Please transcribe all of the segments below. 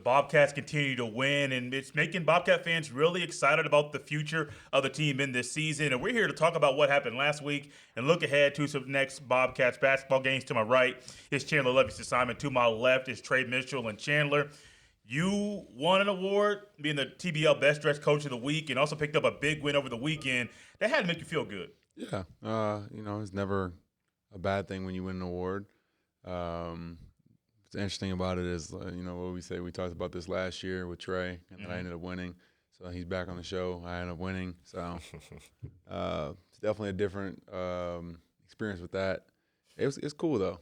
Bobcats continue to win, and it's making Bobcat fans really excited about the future of the team in this season. And we're here to talk about what happened last week and look ahead to some next Bobcats basketball games. To my right is Chandler Levingston Simon. To my left is Trey Mitchell. And Chandler, you won an award being the TBL Best Dressed Coach of the Week and also picked up a big win over the weekend. That had to make you feel good. Yeah, it's never a bad thing when you win an award. What's interesting about it is, what we say. We talked about this last year with Trey, and then I ended up winning. So he's back on the show. I ended up winning. So it's definitely a different experience with that. It's cool though.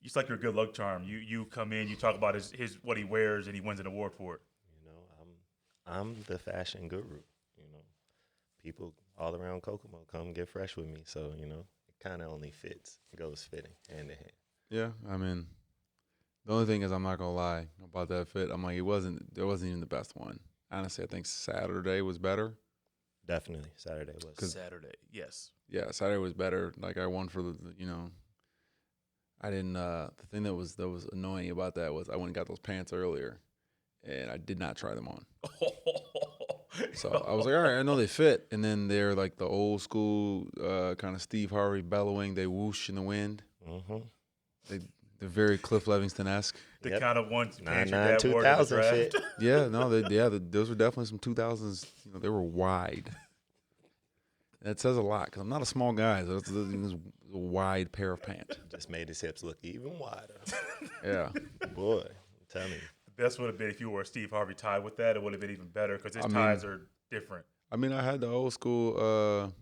It's like your good luck charm. You come in, you talk about his what he wears, and he wins an award for it. I'm the fashion guru. People all around Kokomo come get fresh with me. So it kind of only fits. It goes fitting hand in hand. Yeah, I mean, the only thing is, I'm not gonna lie about that fit. I'm like, there wasn't even the best one. Honestly, I think Saturday was better. Definitely, Saturday was. Saturday, yes. Yeah, Saturday was better. Like, I won for I didn't. The thing that was annoying about that was I went and got those pants earlier, and I did not try them on. So I was like, all right, I know they fit, and then they're like the old school kind of Steve Harvey bellowing. They whoosh in the wind. Mm-hmm. They're very Cliff Levingston-esque. The kind of ones pants your 99 dad wore to the 2000 draft. fit. Yeah, no, those were definitely some 2000s. They were wide. That says a lot because I'm not a small guy. So it's a wide pair of pants. Just made his hips look even wider. Yeah. Boy, tell me. The best would have been if you wore a Steve Harvey tie with that. It would have been even better because his ties are different. I mean, I had the old school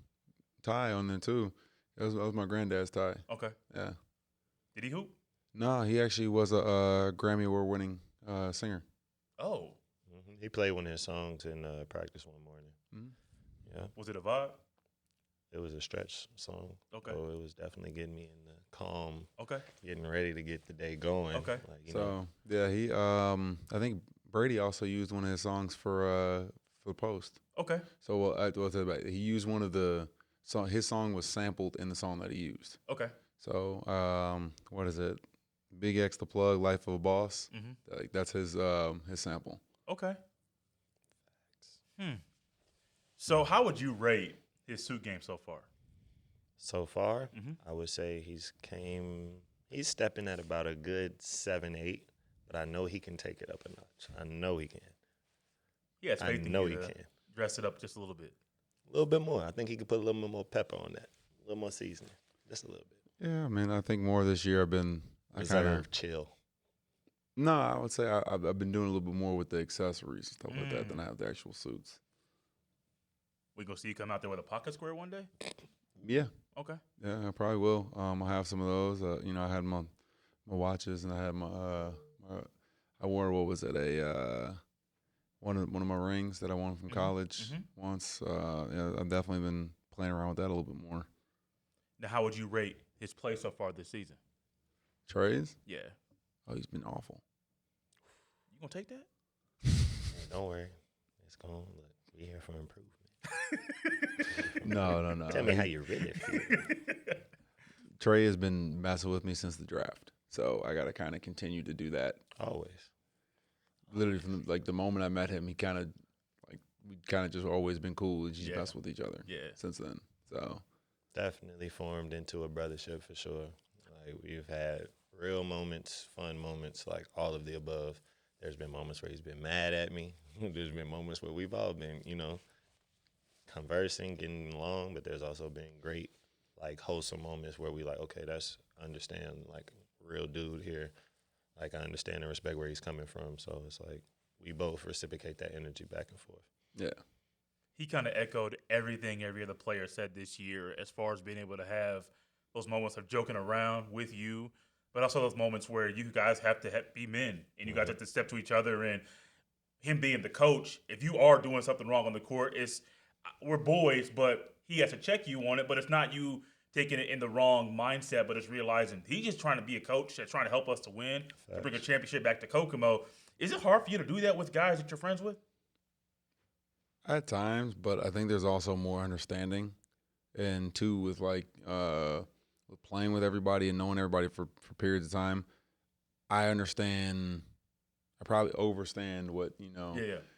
tie on there too. That was my granddad's tie. Okay. Yeah. Did he hoop? No, he actually was a Grammy Award-winning singer. Oh. Mm-hmm. He played one of his songs in practice one morning. Mm-hmm. Yeah. Was it a vibe? It was a stretch song. Okay. So it was definitely getting me in the calm. Okay. Getting ready to get the day going. Okay. Yeah, he I think Brady also used one of his songs for the Post. Okay. So I'll tell you about it. He used one of the song. His song was sampled in the song that he used. Okay. So what is it? Big X the Plug, Life of a Boss. Mm-hmm. Like, that's his sample. Okay. So how would you rate his suit game so far? So far, Mm-hmm. I would say he's stepping at about a good 7-8, but I know he can take it up a notch. I know he can. Yeah, it's faith I in know you he to can. dress it up just a little bit. A little bit more. I think he could put a little bit more pepper on that. A little more seasoning. Just a little bit. Yeah, I mean, I think more this year Reserve, chill. No, I would say I've been doing a little bit more with the accessories and stuff like that than I have the actual suits. We gonna see you come out there with a pocket square one day? Yeah. Okay. Yeah, I probably will. I'll have some of those. I had my watches, and I had I wore, what was it, one of my rings that I won from college once. Yeah, I've definitely been playing around with that a little bit more. Now, how would you rate his play so far this season? Trey's? Yeah. Oh, he's been awful. You gonna take that? Hey, don't worry. It's going to look. We're here for improvement. No. Tell me how you really feel. Trey has been messing with me since the draft, so I got to kind of continue to do that. Always. Literally from the moment I met him, we kind of just always been cool and just mess with each other. Yeah. Since then, so Definitely formed into a brothership for sure. Like, we've had real moments, fun moments, like all of the above. There's been moments where he's been mad at me. There's been moments where we've all been, conversing, getting along, but there's also been great, wholesome moments where we okay, that's understand, real dude here. I understand and respect where he's coming from. So it's we both reciprocate that energy back and forth. yeah. He kind of echoed everything every other player said this year as far as being able to have those moments of joking around with you, but also those moments where you guys have to be men and you guys have to step to each other. And him being the coach, if you are doing something wrong on the court, we're boys, but he has to check you on it. But it's not you taking it in the wrong mindset, but it's realizing he's just trying to be a coach that's trying to help us to win, to bring a championship back to Kokomo. Is it hard for you to do that with guys that you're friends with? At times, but I think there's also more understanding, and two, with with playing with everybody and knowing everybody for periods of time, I understand I probably overstand what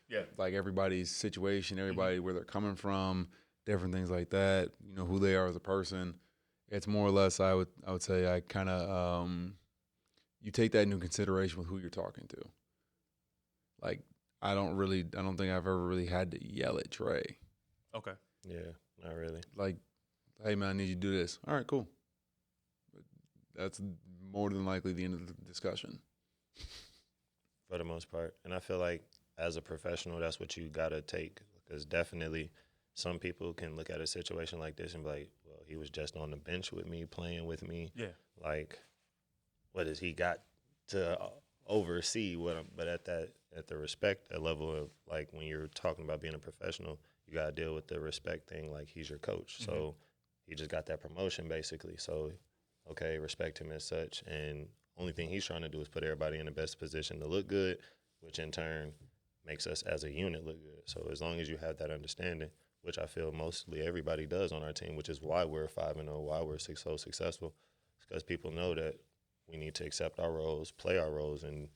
Yeah. like everybody's situation, everybody where they're coming from, different things like that. Who they are as a person. It's more or less I would say I kind of you take that into consideration with who you're talking to. Like I don't think I've ever really had to yell at Trey. Okay. Yeah, not really. Like, hey man, I need you to do this. All right, cool. That's more than likely the end of the discussion. For the most part. And I feel like as a professional, that's what you got to take. Because definitely some people can look at a situation like this and be like, well, he was just on the bench with me, playing with me. Yeah. Like, what has he got to oversee what I'm, but at the respect, that level of, like, when you're talking about being a professional, you got to deal with the respect thing like he's your coach. Mm-hmm. So he just got that promotion, basically. So, okay, respect him as such. And only thing he's trying to do is put everybody in the best position to look good, which in turn makes us as a unit look good. So as long as you have that understanding, which I feel mostly everybody does on our team, which is why we're 5-0, why we're so successful, it's because people know that we need to accept our roles, play our roles, and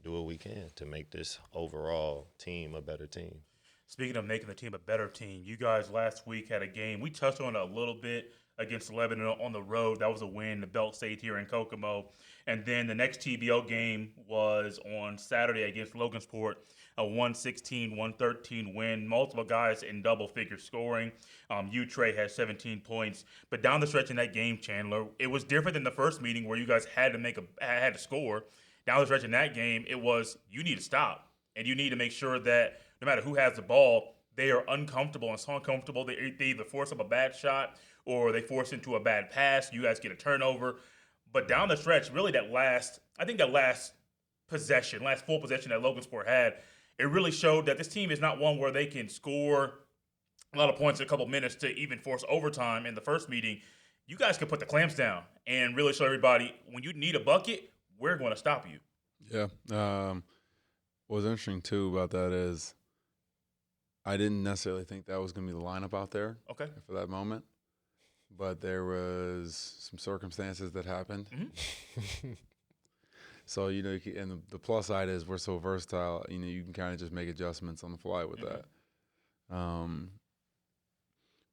do what we can to make this overall team a better team. Speaking of making the team a better team, you guys last week had a game. We touched on it a little bit against Lebanon on the road. That was a win. The belt stayed here in Kokomo. And then the next TBO game was on Saturday against Logansport, a 116-113 win. Multiple guys in double-figure scoring. You, Trey, had 17 points. But down the stretch in that game, Chandler, it was different than the first meeting where you guys had to score. Down the stretch in that game, it was you need to stop. And you need to make sure that no matter who has the ball, they are uncomfortable. And so uncomfortable, they either force up a bad shot or they force into a bad pass. You guys get a turnover. But down the stretch, really that last full possession that Logansport had, it really showed that this team is not one where they can score a lot of points in a couple minutes to even force overtime in the first meeting. You guys can put the clamps down and really show everybody when you need a bucket, we're going to stop you. Yeah. What's interesting, too, about that is I didn't necessarily think that was going to be the lineup out there for that moment. But there was some circumstances that happened. Mm-hmm. So, and the plus side is we're so versatile, you can kind of just make adjustments on the fly with that.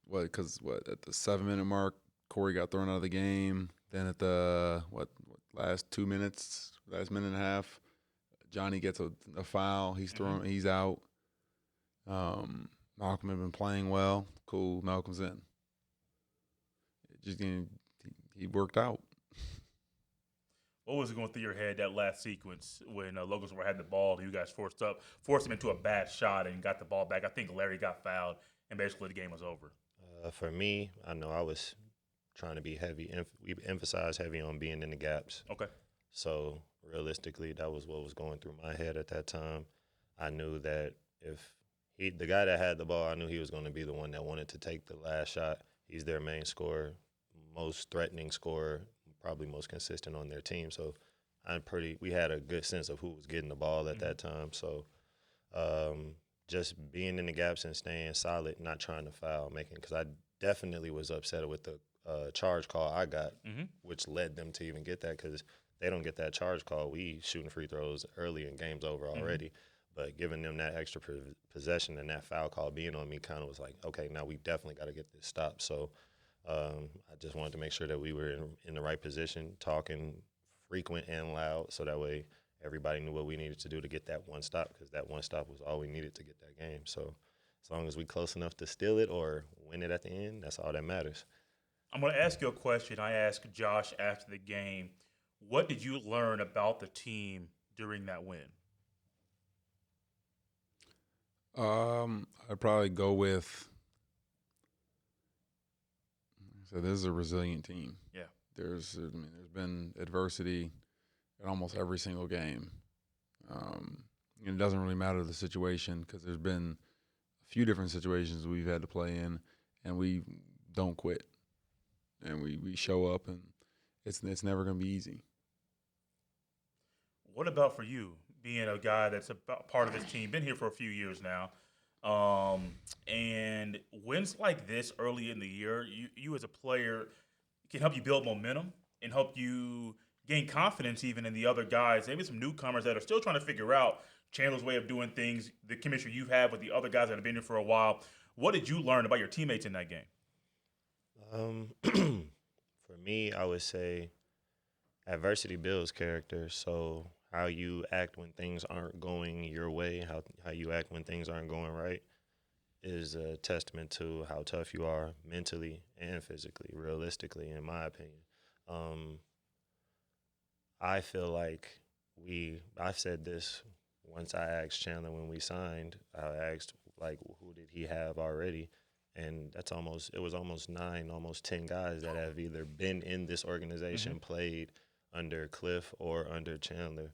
Because at the 7-minute mark, Corey got thrown out of the game. Then at the, last minute and a half, Johnny gets a foul. He's thrown. He's out. Malcolm had been playing well. Cool. Malcolm's in. He worked out. What was going through your head that last sequence when Logansport had the ball? You guys forced him into a bad shot and got the ball back. I think Larry got fouled, and basically the game was over. For me, I know I was trying to be heavy. We emphasized heavy on being in the gaps. Okay. So realistically, that was what was going through my head at that time. I knew that if the guy that had the ball, I knew he was going to be the one that wanted to take the last shot. He's their main scorer, most threatening scorer, probably most consistent on their team. So we had a good sense of who was getting the ball at that time. So just being in the gaps and staying solid, not trying to foul, because I definitely was upset with the charge call I got, which led them to even get that, because they don't get that charge call. We shooting free throws early and game's over already. But giving them that extra possession and that foul call being on me kind of was like, okay, now we definitely got to get this stopped. So I just wanted to make sure that we were in the right position, talking frequent and loud, so that way everybody knew what we needed to do to get that one stop, because that one stop was all we needed to get that game. So as long as we close enough to steal it or win it at the end, that's all that matters. I'm going to ask you a question I asked Josh after the game. What did you learn about the team during that win? I'd probably go with, so this is a resilient team. Yeah. There's been adversity in almost every single game. It doesn't really matter the situation, because there's been a few different situations we've had to play in, and we don't quit. And we show up, and it's never going to be easy. What about for you, being a guy that's a part of this team, been here for a few years now, and wins like this early in the year, you as a player can help you build momentum and help you gain confidence even in the other guys, maybe some newcomers that are still trying to figure out Chandler's way of doing things, the chemistry you have with the other guys that have been here for a while. What did you learn about your teammates in that game? For me, I would say adversity builds character. So how you act when things aren't going your way, how you act when things aren't going right, is a testament to how tough you are mentally and physically, realistically, in my opinion. I feel like I've said this once. I asked Chandler when we signed, I asked, like, who did he have already? And it was almost 9, almost 10 guys that have either been in this organization, played under Cliff or under Chandler,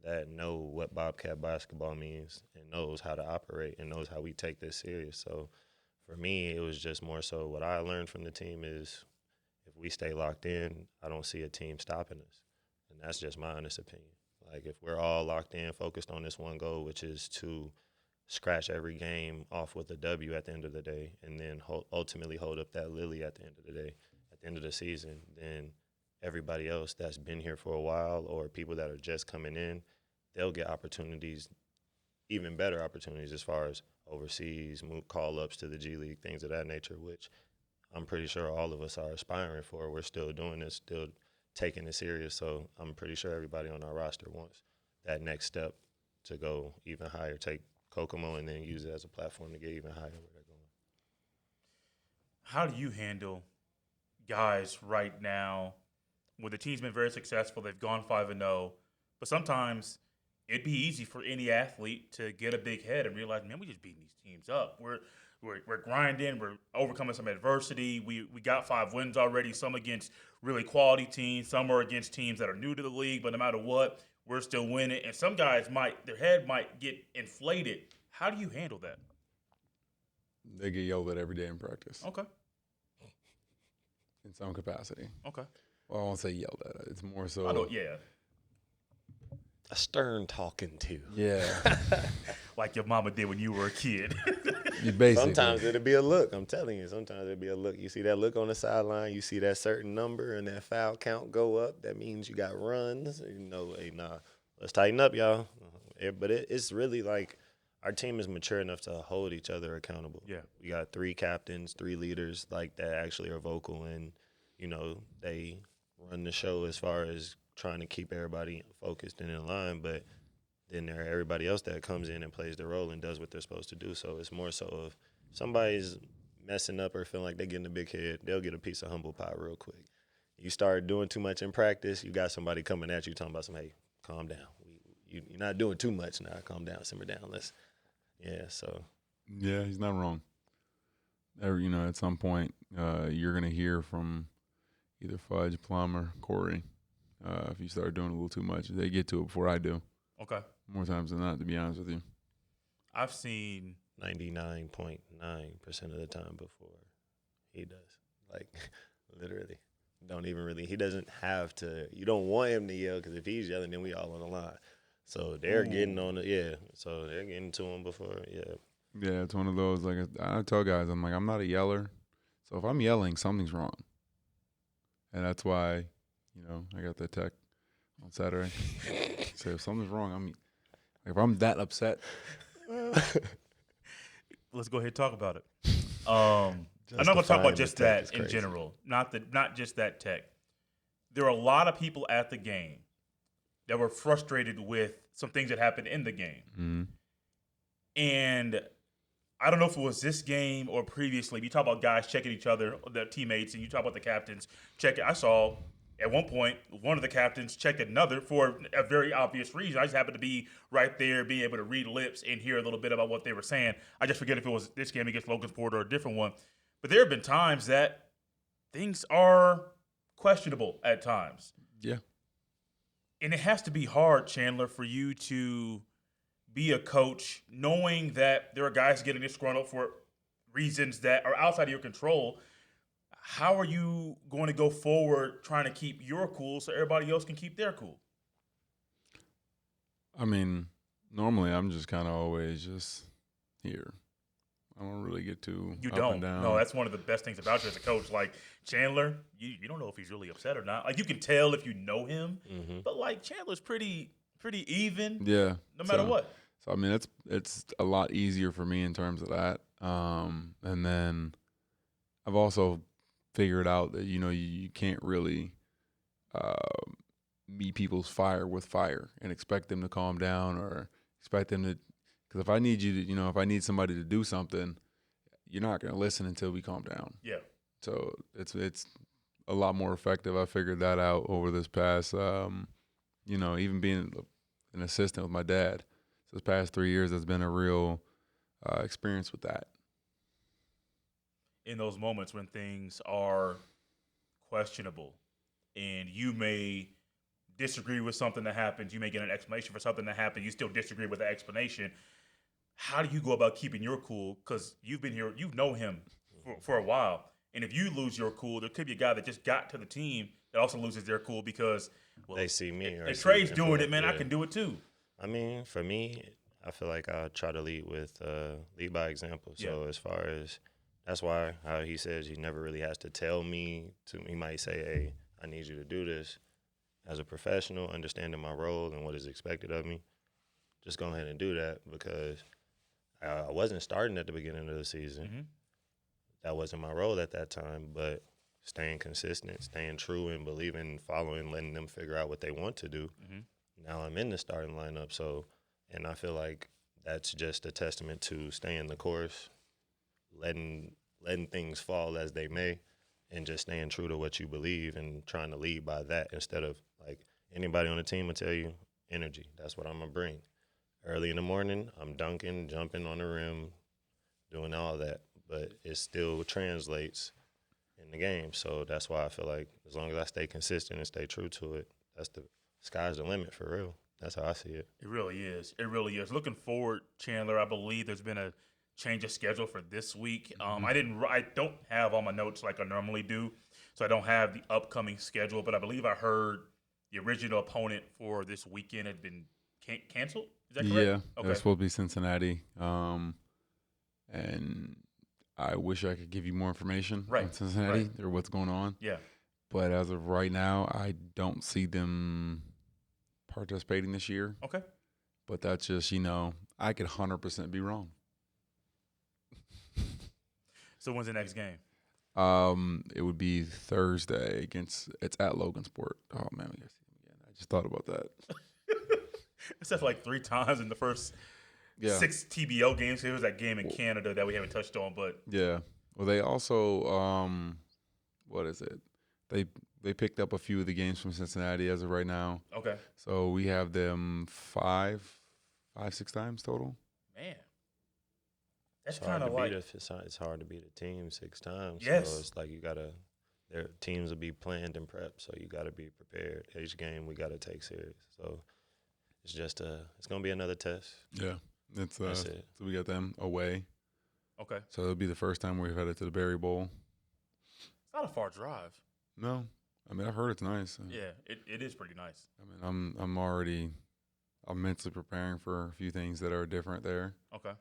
that know what Bobcat basketball means and knows how to operate and knows how we take this serious. So for me, it was just more so what I learned from the team is if we stay locked in, I don't see a team stopping us. And that's just my honest opinion. Like, if we're all locked in, focused on this one goal, which is to scratch every game off with a W at the end of the day and then ultimately hold up that lily at the end of the day, at the end of the season, then everybody else that's been here for a while or people that are just coming in, they'll get opportunities, even better opportunities as far as overseas, call-ups to the G League, things of that nature, which I'm pretty sure all of us are aspiring for. We're still doing this, still taking it serious. So I'm pretty sure everybody on our roster wants that next step to go even higher, take Kokomo and then use it as a platform to get even higher where they're going. How do you handle guys right now where the team's been very successful, they've gone 5-0, but sometimes it'd be easy for any athlete to get a big head and realize, man, we just beating these teams up. We're grinding. We're overcoming some adversity. We got 5 wins already, some against really quality teams. Some are against teams that are new to the league, but no matter what, we're still winning. And some guys their head might get inflated. How do you handle that? They get yelled at every day in practice. Okay. In some capacity. Okay. Well, I won't say yelled at. It's more so. I know, yeah. A stern talking to. Yeah. Like your mama did when you were a kid. Basically. Sometimes it'll be a look. I'm telling you, sometimes it'll be a look. You see that look on the sideline, you see that certain number and that foul count go up. That means you got runs. You know, hey, nah, let's tighten up, y'all. But it's really like our team is mature enough to hold each other accountable. Yeah. We got 3 captains, 3 leaders like that actually are vocal and, you know, they run the show as far as trying to keep everybody focused and in line, but then there are everybody else that comes in and plays their role and does what they're supposed to do. So it's more so if somebody's messing up or feeling like they're getting a big head, they'll get a piece of humble pie real quick. You start doing too much in practice, you got somebody coming at you talking about hey, calm down. You're not doing too much now. Calm down, simmer down. Yeah, he's not wrong. At some point, you're going to hear from either Fudge, Plum, or Corey. If you start doing a little too much, they get to it before I do. Okay. More times than not, to be honest with you. I've seen 99.9% of the time before he does. Like, literally. He doesn't have to. You don't want him to yell because if he's yelling, then we all on the line. So they're getting on it, So they're getting to him before, Yeah, it's one of those, like, I tell guys, I'm like, I'm not a yeller. So if I'm yelling, something's wrong. And that's why, I got that tech on Saturday. So if something's wrong, if I'm that upset. Let's go ahead and talk about it. I'm not going to talk about just that in general, not just that tech. There are a lot of people at the game that were frustrated with some things that happened in the game. Mm-hmm. And I don't know if it was this game or previously. You talk about guys checking each other, their teammates, and you talk about the captains checking. I saw at one point one of the captains checked another for a very obvious reason. I just happened to be right there, being able to read lips and hear a little bit about what they were saying. I just forget if it was this game against Logansport or a different one. But there have been times that things are questionable at times. Yeah. And it has to be hard, Chandler, for you to be a coach knowing that there are guys getting disgruntled for reasons that are outside of your control. How are you going to go forward trying to keep your cool so everybody else can keep their cool? I mean, normally I'm just kind of always just here. I don't really get too You up don't. and down. No, that's one of the best things about you as a coach. Like Chandler, you don't know if he's really upset or not. Like you can tell if you know him, but like Chandler's pretty even. Yeah. No matter what. So I mean, it's a lot easier for me in terms of that. And then I've also figured out that you can't really meet people's fire with fire and expect them to calm down or expect them to. Because if I need you to, if I need somebody to do something, you're not going to listen until we calm down. Yeah. So it's a lot more effective. I figured that out over this past, even being an assistant with my dad. So this past 3 years, that's been a real experience with that. In those moments when things are questionable and you may disagree with something that happens, you may get an explanation for something that happened, you still disagree with the explanation. How do you go about keeping your cool? Because you've been here, you know him for a while. And if you lose your cool, there could be a guy that just got to the team that also loses their cool because they see me. If Trey's doing it, man, I can do it too. I mean, for me, I feel like I try to lead by example. So as far as that's why how he says he never really has to tell me. He might say, "Hey, I need you to do this." As a professional, understanding my role and what is expected of me, just go ahead and do that because I wasn't starting at the beginning of the season. Mm-hmm. That wasn't my role at that time, but staying consistent, staying true, and believing, following, letting them figure out what they want to do. Mm-hmm. Now I'm in the starting lineup, and I feel like that's just a testament to staying the course, letting things fall as they may, and just staying true to what you believe and trying to lead by that instead of, like, anybody on the team will tell you, energy. That's what I'm going to bring. Early in the morning, I'm dunking, jumping on the rim, doing all that, but it still translates in the game. So that's why I feel like as long as I stay consistent and stay true to it, sky's the limit for real. That's how I see it. It really is. It really is. Looking forward, Chandler, I believe there's been a change of schedule for this week. I don't have all my notes like I normally do, so I don't have the upcoming schedule, but I believe I heard the original opponent for this weekend had been canceled. Is that correct? Yeah, okay. It's supposed to be Cincinnati. And I wish I could give you more information on Cincinnati or what's going on. Yeah. But as of right now, I don't see them participating this year. Okay. But that's just, I could 100% be wrong. So when's the next game? It would be Thursday it's at Logansport. Oh, man, we got to see them again. I just thought about that. It's said like 3 times in the first 6 TBL games. There was that game in Canada that we haven't touched on, but yeah. Well, they also what is it? They picked up a few of the games from Cincinnati as of right now. Okay. So we have them 6 times total. Man, that's kind of like it's hard to beat a team 6 times. Yes. So it's like their teams will be planned and prepped, so you got to be prepared. Each game we got to take serious. So it's just it's gonna be another test. Yeah, it's That's it. So we got them away. Okay. So it'll be the first time we've headed to the Berry Bowl. It's not a far drive. No, I mean I've heard it's nice. Yeah, it is pretty nice. I mean I'm mentally preparing for a few things that are different there. Okay.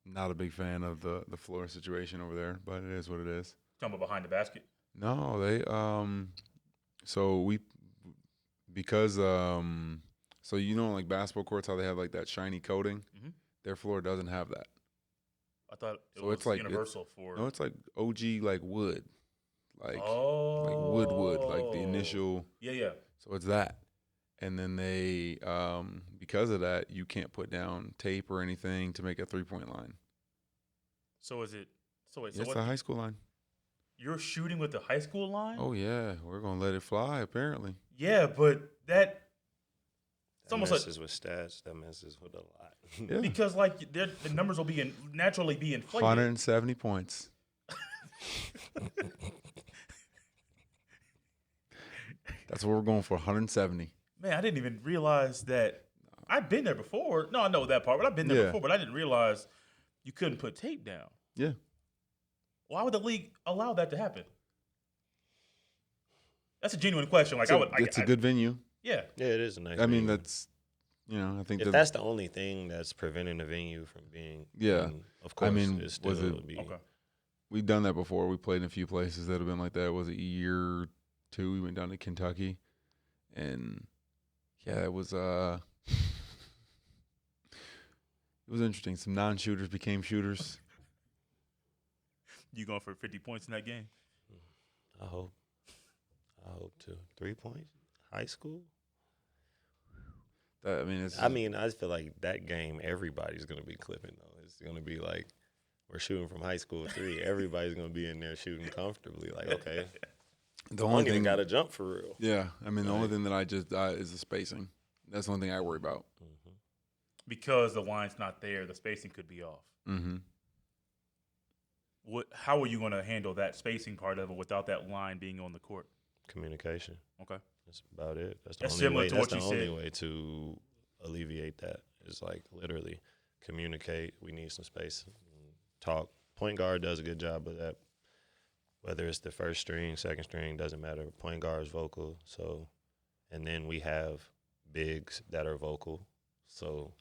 Not a big fan of the floor situation over there, but it is what it is. Talking about behind the basket. No, they so we because so like basketball courts how they have like that shiny coating. Mm-hmm. Their floor doesn't have that. I thought it So was it's like universal for. No, it's like OG like wood, like oh, wood, like the initial. Yeah. So it's that, and then they because of that you can't put down tape or anything to make a 3-point line. So is it? So wait. So it's what? a high school line. You're shooting with the high school line? Oh yeah, we're gonna let it fly. Apparently. Yeah, but that. It's almost messes like with stats. That messes with a lot. Yeah. Because like the numbers will be naturally be inflated. 170 points. That's what we're going for. 170. Man, I didn't even realize that. I've been there before. No, I know that part, but I've been there before. But I didn't realize you couldn't put tape down. Yeah. Why would the league allow that to happen? That's a genuine question. Like it's a good venue. Yeah. Yeah, it is a nice. I mean, venue. that's I think If that's the only thing that's preventing the venue from being, of course, it's still would be. Okay. We've done that before. We played in a few places that have been like that. Was it year 2? We went down to Kentucky, and it was it was interesting. Some non-shooters became shooters. You going for 50 points in that game? I hope to. 3 points, high school. I just feel like that game, everybody's gonna be clipping though. It's gonna be like we're shooting from high school 3. Everybody's gonna be in there shooting comfortably. Like, okay, the only thing got to jump for real. Yeah, the only thing that I just is the spacing. That's the only thing I worry about. Mm-hmm. Because the line's not there, the spacing could be off. Mm-hmm. How are you going to handle that spacing part of it without that line being on the court? Communication. Okay. That's about it. That's That's the only way. similar to That's what the you only said. way to alleviate that. Is like literally communicate. We need some space. Talk. Point guard does a good job of that. Whether it's the first string, second string, doesn't matter. Point guard is vocal. So, and then we have bigs that are vocal. So,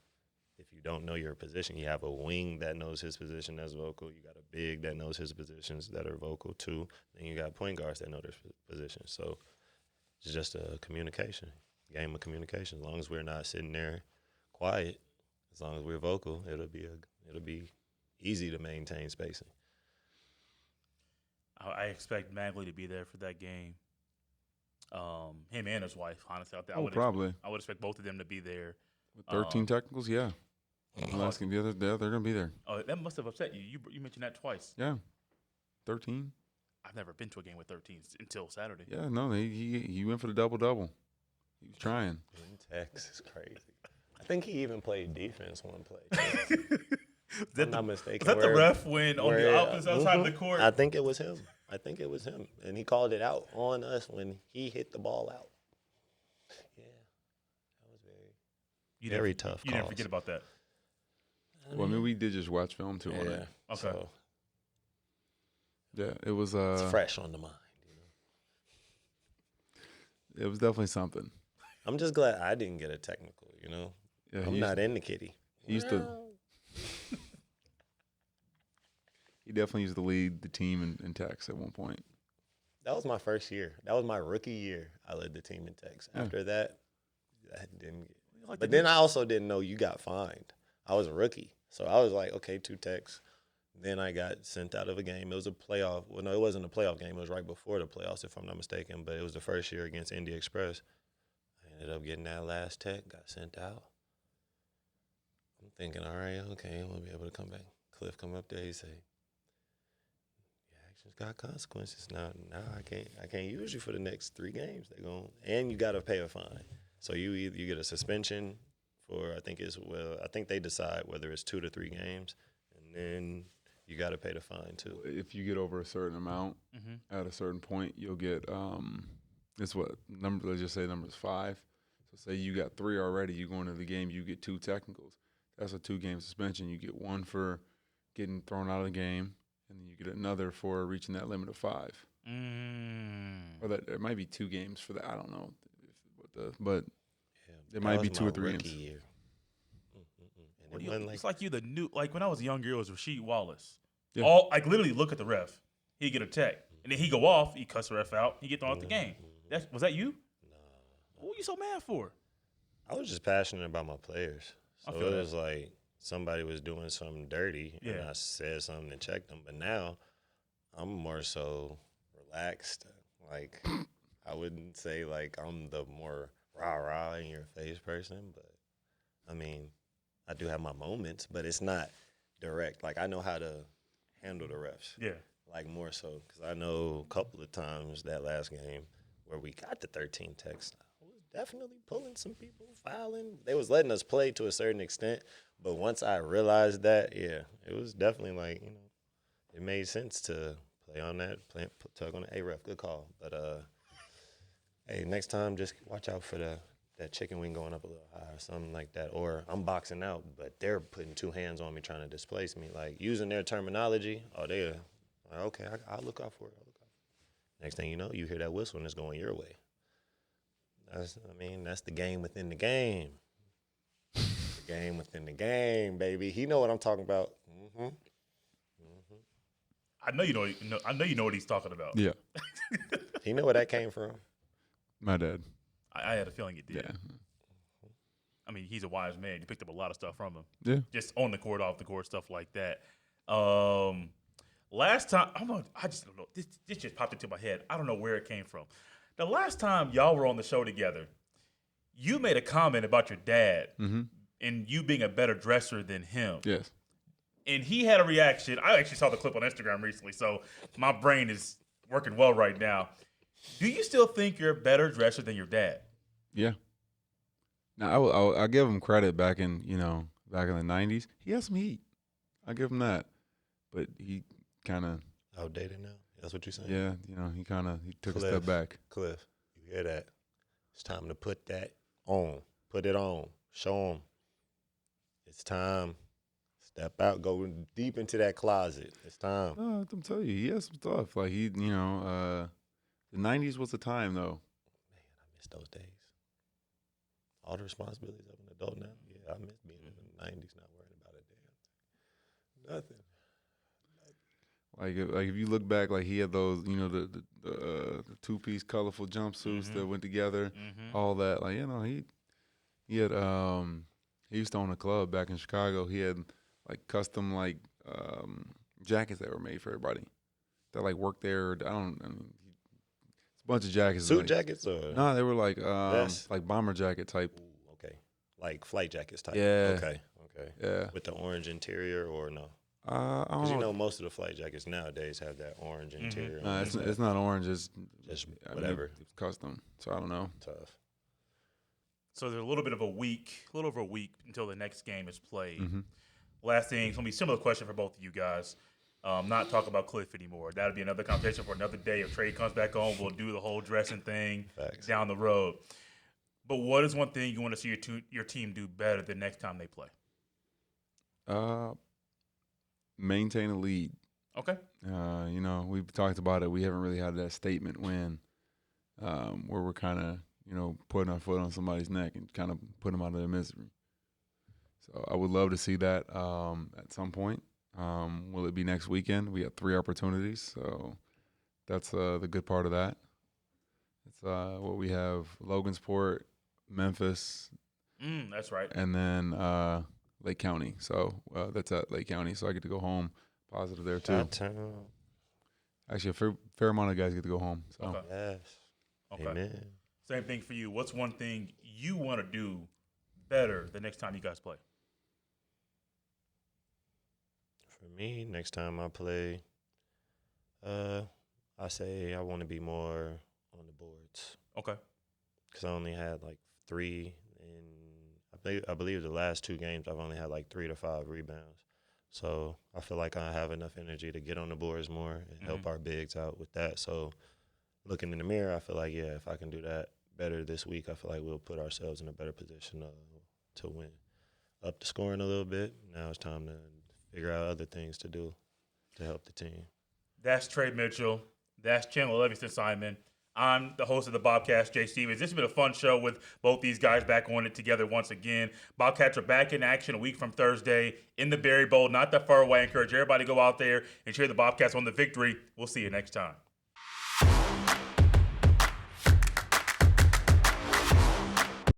if you don't know your position, you have a wing that knows his position that's vocal. You got a big that knows his positions that are vocal too. Then you got point guards that know their positions. So it's just a game of communication. As long as we're not sitting there quiet, as long as we're vocal, it'll be easy to maintain spacing. I expect Magley to be there for that game. Him and his wife, honestly. Probably. I would expect both of them to be there. With 13 technicals, yeah. I'm asking the other. Yeah, they're gonna be there. Oh, that must have upset you. You mentioned that twice. Yeah, 13. I've never been to a game with 13 until Saturday. Yeah, no, he went for the double. He was trying. Tex is crazy. I think he even played defense one play. If I'm not mistaken. Was that the ref when on the opposite outside of the court? I think it was him. And he called it out on us when he hit the ball out. Yeah, that was very tough. You didn't forget about that. Well, we did just watch film too on it. Okay. So, yeah, it was. It's fresh on the mind. It was definitely something. I'm just glad I didn't get a technical. Yeah, I'm not in the kitty. He used to. He definitely used to lead the team in Tex at one point. That was my first year. That was my rookie year. I led the team in Tex. After that, I didn't get. But then I also didn't know you got fined. I was a rookie, so I was like, okay, 2 techs. Then I got sent out of a game. It was a playoff. Well, no, it wasn't a playoff game. It was right before the playoffs, if I'm not mistaken. But it was the first year against India Express. I ended up getting that last tech, got sent out. I'm thinking, all right, okay, I'm going to be able to come back. Cliff come up there, he say, your actions got consequences. Now I can't use you for the next 3 games. And you got to pay a fine. So you get a suspension for, I think they decide whether it's 2 to 3 games, and then you got to pay the fine too. If you get over a certain amount at a certain point, you'll get it's what number? Let's just say number is 5. So say you got 3 already, you go into the game, you get 2 technicals. That's a 2-game suspension. You get 1 for getting thrown out of the game, and then you get another for reaching that limit of 5. Or that it might be 2 games for that. I don't know, but it might be 2 or 3 games. Year. It's like you the new, like when I was younger, it was Rasheed Wallace. Yeah. Literally look at the ref. He'd get a tech, and then he go off. He cuss the ref out. He get thrown out the game. Was that you? No. What were you so mad for? I was just passionate about my players. So I feel it was like somebody was doing something dirty, and I said something to check them. But now I'm more so relaxed. Like I wouldn't say like I'm the more rah-rah in your face person, but I mean, I do have my moments, but it's not direct. Like, I know how to handle the refs. Yeah. Like, more so. Because I know a couple of times that last game where we got the 13 text, I was definitely pulling some people, fouling. They was letting us play to a certain extent. But once I realized that, it was definitely like, it made sense to play on that, tug on the ref. Good call. But, hey, next time, just watch out for that chicken wing going up a little high or something like that. Or I'm boxing out, but they're putting 2 hands on me trying to displace me. Like, using their terminology, they're like, okay, I'll look out for it. Next thing you know, you hear that whistle and it's going your way. That's the game within the game. Game within the game, baby. He know what I'm talking about. Mm-hmm. I know you know. I know you know what he's talking about. Yeah, He know where that came from. my dad. I had a feeling you did. Yeah, I mean, he's a wise man. You picked up a lot of stuff from him. yeah. Just on the court, off the court, stuff like that. Last time, I just don't know. This just popped into my head. I don't know where it came from. The last time y'all were on the show together, you made a comment about your dad and you being a better dresser than him. Yes. And he had a reaction. I actually saw the clip on Instagram recently, so my brain is working well right now. Do you still think you're a better dresser than your dad? Yeah. Now I'll give him credit back in the '90s. He had some heat. I give him that, but he kind of Outdated now. That's what you're saying. he took a step back. Cliff, you hear that? It's time to put that on. Put it on. Show them. It's time. Step out. Go deep into that closet. It's time. No, I'm telling you, he has some stuff. Like the '90s was the time though. Man, I miss those days. All the responsibilities of an adult now. Yeah, I miss being in the '90s, not worrying about a damn thing. Nothing. Like if you look back, like he had those, the two-piece colorful jumpsuits that went together, all that. Like he had he used to own a club back in Chicago. He had like custom jackets that were made for everybody that like worked there. It's a bunch of jackets. Suit jackets or no, they were like bomber jacket type. Ooh, okay, like flight jackets type. Yeah. Okay. Yeah. With the orange interior or no? I don't Because know. most of the flight jackets nowadays have that orange interior. No, it's not orange. It's just I mean, whatever. it's custom. So I don't know. Tough. So there's a little over a week until the next game is played. Last thing, it's going to be a similar question for both of you guys. Not talk about Cliff anymore. That'll be another conversation for another day. If Trey comes back on, we'll do the whole dressing thing down the road. But what is one thing you want to see your team do better the next time they play? Maintain a lead. Okay. We've talked about it. We haven't really had that statement win where we're kind of, putting our foot on somebody's neck and kind of putting them out of their misery. So I would love to see that at some point. Will it be next weekend? We have 3 opportunities, so that's the good part of that. It's what we have: Logansport, Memphis. That's right. And then Lake County. So that's at Lake County. So I get to go home positive there too. Actually, a fair amount of guys get to go home. So. Okay. Yes. Okay. Amen. Same thing for you. What's one thing you want to do better the next time you guys play? For me, next time I play, I say I want to be more on the boards. Okay. Because I only had like 3, and I believe the last 2 games I've only had like 3 to 5 rebounds. So I feel like I have enough energy to get on the boards more and help our bigs out with that. So looking in the mirror, I feel like, if I can do that better this week, I feel like we'll put ourselves in a better position to win. Up the scoring a little bit. Now it's time to figure out other things to do to help the team. That's Trey Mitchell. That's Chandler Levingston Simon. I'm the host of the BobKast, Jay Stevens. This has been a fun show with both these guys back on it together once again. Bobcats are back in action a week from Thursday in the Berry Bowl, not that far away. I encourage everybody to go out there and cheer the Bobcats on the victory. We'll see you next time.